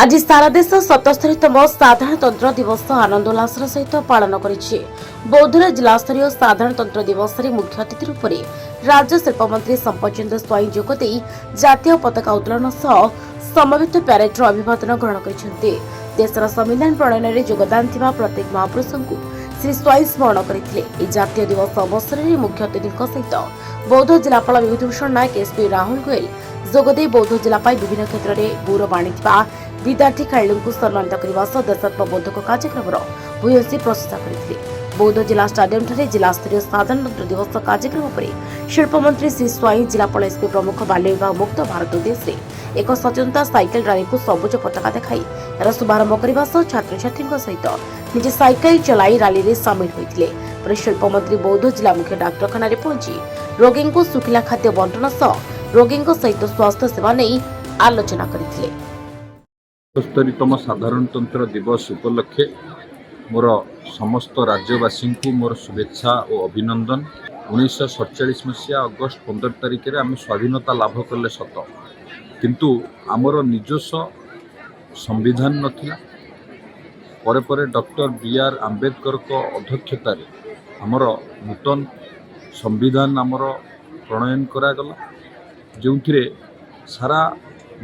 आज सारा देश 77तम साधारणतंत्र दिवस आनंद उल्लासर सहित पालन करिछि। बौद्धर जिलास्तरीय साधारणतंत्र दिवस रे मुख्य अतिथि रूप में राज्य शिल्पमंत्री संपतचंद्र स्वाई जोगदे जातीय पताका उत्तोलन सह समवेत प्यारेड्र अभिवादन ग्रहण करिसेंते। देशर संविधान प्रणयन में योगदान थिबा प्रत्येक महापुरुषों श्री स्वाई स्मरण करथिले। जातीय दिवस अवसर में मुख्य अतिथि सहित बौद्ध जिलापाल विभूतिभूषण नायक एसपी राहुल गोयल जोगदे बौद्ध जिला विभिन्न क्षेत्र में गौरव आनिथिबा विद्यार्थी खेलाड़ी को सम्मानित करने सह देशात्मबोधक कार्यक्रम भूयसी प्रशंसा करते। बौद्ध जिला स्टाडियम ठारे जिला स्तरीय साधारणतंत्र दिवस कार्यक्रम पर शिल्पमंत्री श्री स्वाई जिलापाल एसपी प्रमुख बाल्य विवाह मुक्त भारत उद्देश्य एक सचेतनता साइकेल रैली को सबुज पताका देखाई यार शुभारंभ करने सह छात्र छात्री सहित निजे साइकेल चलाई रैली में सामिल होते। शिल्पमंत्री बौद्ध जिला मुख्य डाक्तखाना पहुंची रोगी को सुखिला खाद्य बंटन सह रोगी सहित स्वास्थ्य सेवा नहीं आलोचना करते। 77तम साधारणतंत्र दिवस उपलक्षे मोर समस्त राज्यवासी को मोर शुभेच्छा और अभिनंदन। 1947 मसीहा अगस्ट 15 तारिख में आम स्वाधीनता लाभ कले सत, किंतु आमर निजस्व संविधान नथिला। परे परे डॉक्टर बी.आर. आंबेडकर को अध्यक्षतार आमर नूतन संविधान आमर प्रणयन करागला, जो सारा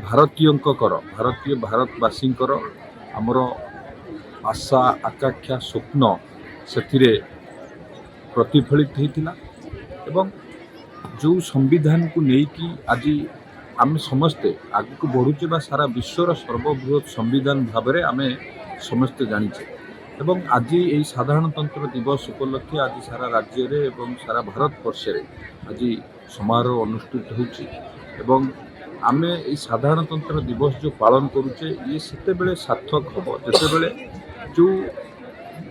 भारतीय भारतवासी आमर आशा आकांक्षा स्वप्न से प्रतिफलित होता एवं जो संविधान को लेकिन आज आम समस्ते आगे बढ़ुचे बा सारा विश्वर सर्वबृहत संविधान भाव में आम समस्ते जानिचे। एवं आज यही साधारणतंत्र दिवस उपलक्षे आज सारा राज्य रे एवं सारा भारत वर्ष आज समारोह अनुष्ठित होची एवं आमे ये साधारणतंत्र दिवस जो पालन करुचे ये सेतेबेले सार्थक हम जितेबले जो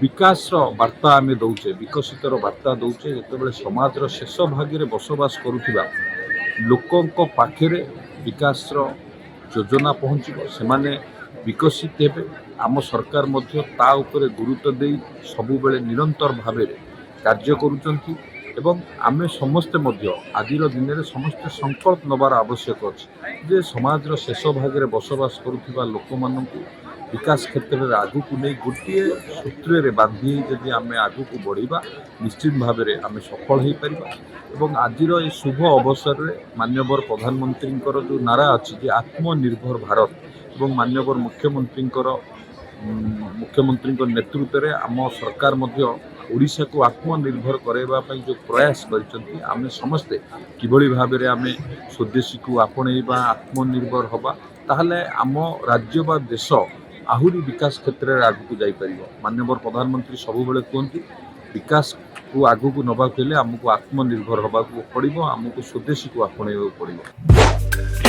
विकास वार्ता आमे दौचे विकसितर वार्ता दौचे जितेबले समाज शेष भागे बसवास करुथिबा लोकों पाखे विकास योजना पहुँचब से विकसित हेबे। आम सरकार मध्य ता उपरे गुरुत्व दे सबुबेले निरंतर भाव कार्य करुचंती एवं आमे समस्ते मध्य आजिर दिन में समस्ते संकल्प नबार आवश्यक अच्छे जे समाज शेष भागे बसवास करुथिबा लोक मानकु विकास क्षेत्र में आगु को नहीं गोटे सूत्र बांधी जदि आम आगु को बढ़ा निश्चित भाव में आम सफल हो पार। आजिर ये शुभ अवसर में माननीय प्रधानमंत्री जो नारा अच्छी आत्मनिर्भर भारत और माननीय मुख्यमंत्री नेतृत्व में आम सरकार ओडिशा को आत्मनिर्भर कराइबा जो प्रयास करिसेंती आमे समस्ते किभली भाव में आमे स्वदेशी को आपणेबा आत्मनिर्भर हवा ताहले आम राज्य बा देश आहुरी विकास क्षेत्र में आगू जाई परिबो। माननीय प्रधानमंत्री सबुबेले कहते विकास को आगू को नबाक हेले आमको आत्मनिर्भर हवा को पड़िबो, आमको स्वदेशी को आपणेबा पड़िबो।